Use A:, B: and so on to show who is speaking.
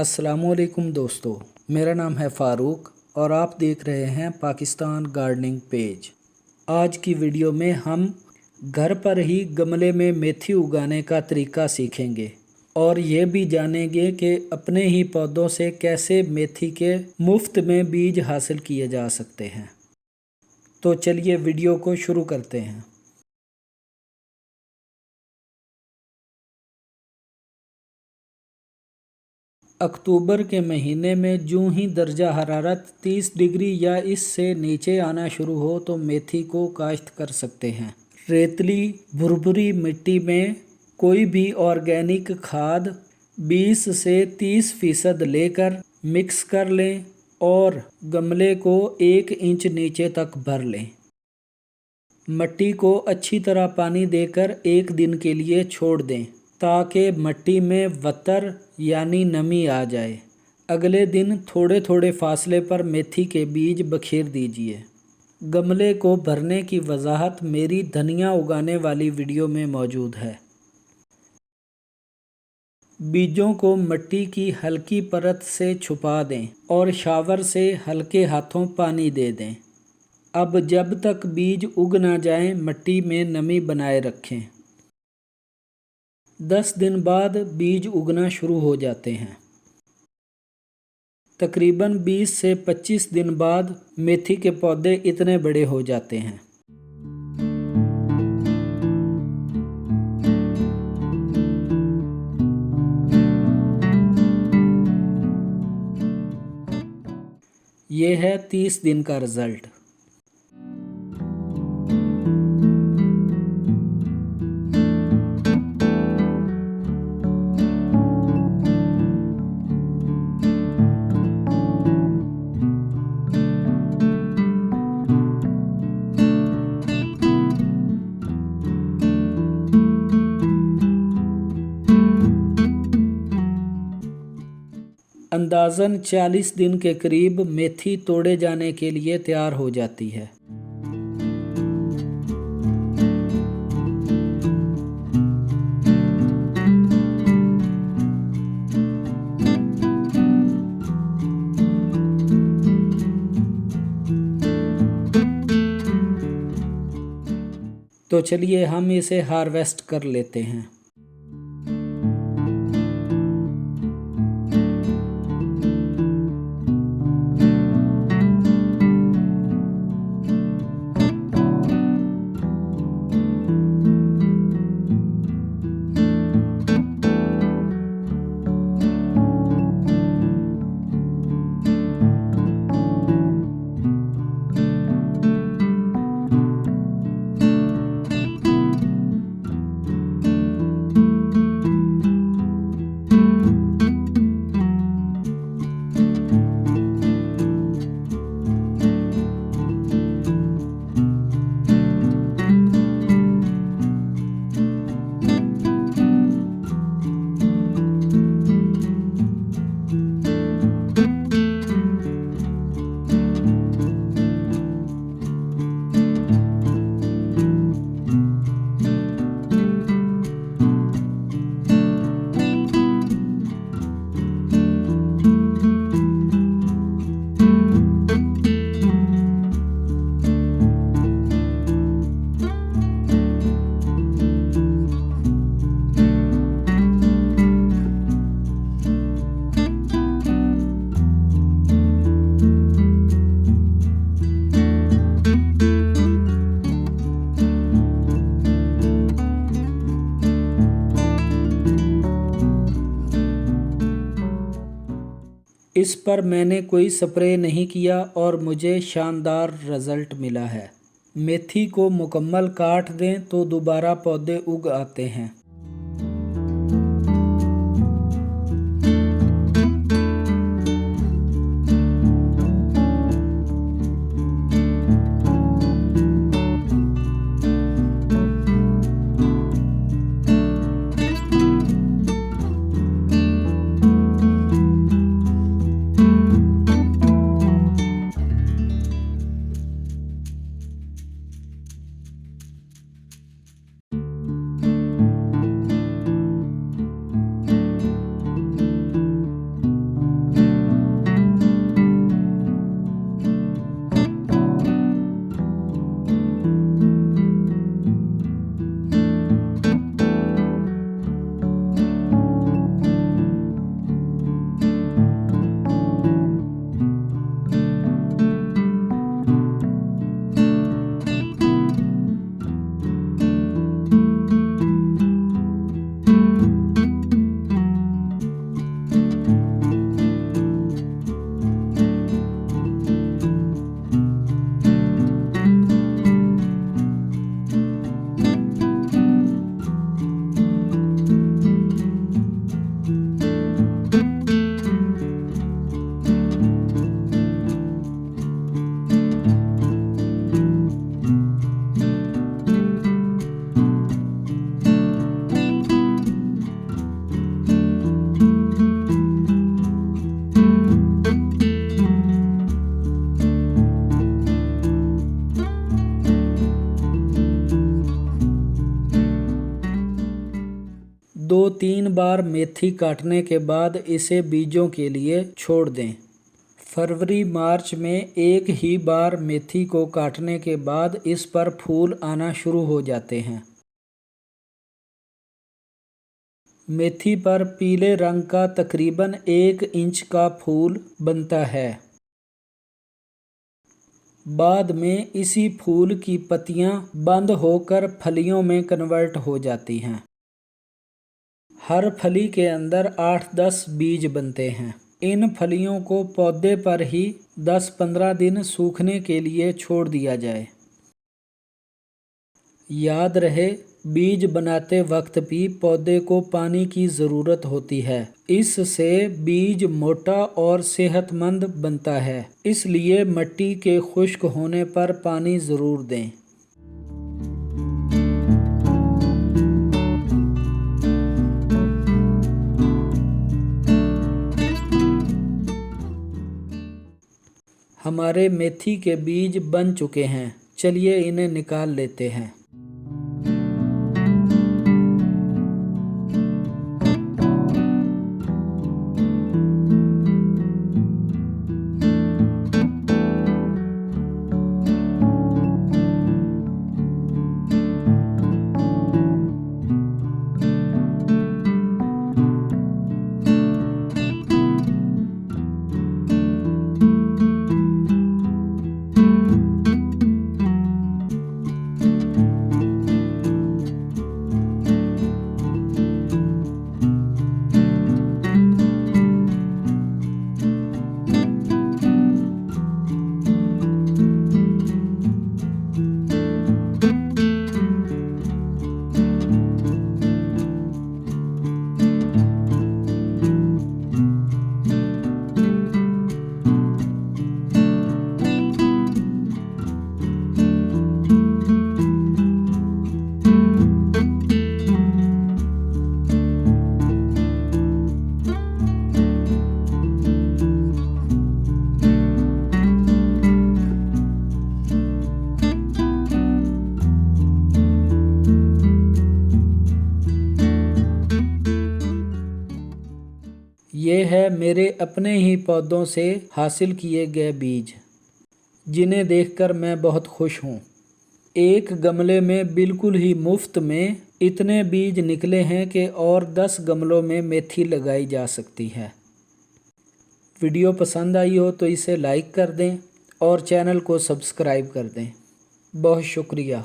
A: अस्सलामुअलैकुम दोस्तों, मेरा नाम है फ़ारूक और आप देख रहे हैं पाकिस्तान गार्डनिंग पेज। आज की वीडियो में हम घर पर ही गमले में मेथी उगाने का तरीका सीखेंगे और ये भी जानेंगे कि अपने ही पौधों से कैसे मेथी के मुफ्त में बीज हासिल किए जा सकते हैं। तो चलिए वीडियो को शुरू करते हैं। अक्टूबर के महीने में जूं ही दर्जा हरारत 30 डिग्री या इससे नीचे आना शुरू हो तो मेथी को काश्त कर सकते हैं। रेतली भुरभुरी मिट्टी में कोई भी ऑर्गेनिक खाद 20 से 30% लेकर मिक्स कर लें और गमले को 1 इंच नीचे तक भर लें। मिट्टी को अच्छी तरह पानी देकर 1 दिन के लिए छोड़ दें ताकि मिट्टी में वतर यानी नमी आ जाए। अगले दिन थोड़े थोड़े फासले पर मेथी के बीज बखेर दीजिए। गमले को भरने की वजाहत मेरी धनिया उगाने वाली वीडियो में मौजूद है। बीजों को मिट्टी की हल्की परत से छुपा दें और शावर से हल्के हाथों पानी दे दें। अब जब तक बीज उग ना जाएं, मिट्टी में नमी बनाए रखें। 10 दिन बाद बीज उगना शुरू हो जाते हैं। तकरीबन 20 से 25 दिन बाद मेथी के पौधे इतने बड़े हो जाते हैं। ये है 30 दिन का रिजल्ट। अंदाज़न 40 दिन के करीब मेथी तोड़े जाने के लिए तैयार हो जाती है। तो चलिए हम इसे हार्वेस्ट कर लेते हैं। इस पर मैंने कोई स्प्रे नहीं किया और मुझे शानदार रिज़ल्ट मिला है। मेथी को मुकम्मल काट दें तो दोबारा पौधे उग आते हैं। 3 बार मेथी काटने के बाद इसे बीजों के लिए छोड़ दें। फरवरी मार्च में एक ही बार मेथी को काटने के बाद इस पर फूल आना शुरू हो जाते हैं। मेथी पर पीले रंग का तकरीबन 1 इंच का फूल बनता है। बाद में इसी फूल की पत्तियां बंद होकर फलियों में कन्वर्ट हो जाती हैं। हर फली के अंदर 8-10 बीज बनते हैं। इन फलियों को पौधे पर ही 10-15 दिन सूखने के लिए छोड़ दिया जाए। याद रहे, बीज बनाते वक्त भी पौधे को पानी की ज़रूरत होती है। इससे बीज मोटा और सेहतमंद बनता है। इसलिए मिट्टी के खुश्क होने पर पानी ज़रूर दें। हमारे मेथी के बीज बन चुके हैं। चलिए इन्हें निकाल लेते हैं। ये है मेरे अपने ही पौधों से हासिल किए गए बीज, जिन्हें देखकर मैं बहुत खुश हूँ। एक गमले में बिल्कुल ही मुफ्त में इतने बीज निकले हैं कि और 10 गमलों में मेथी लगाई जा सकती है। वीडियो पसंद आई हो तो इसे लाइक कर दें और चैनल को सब्सक्राइब कर दें। बहुत शुक्रिया।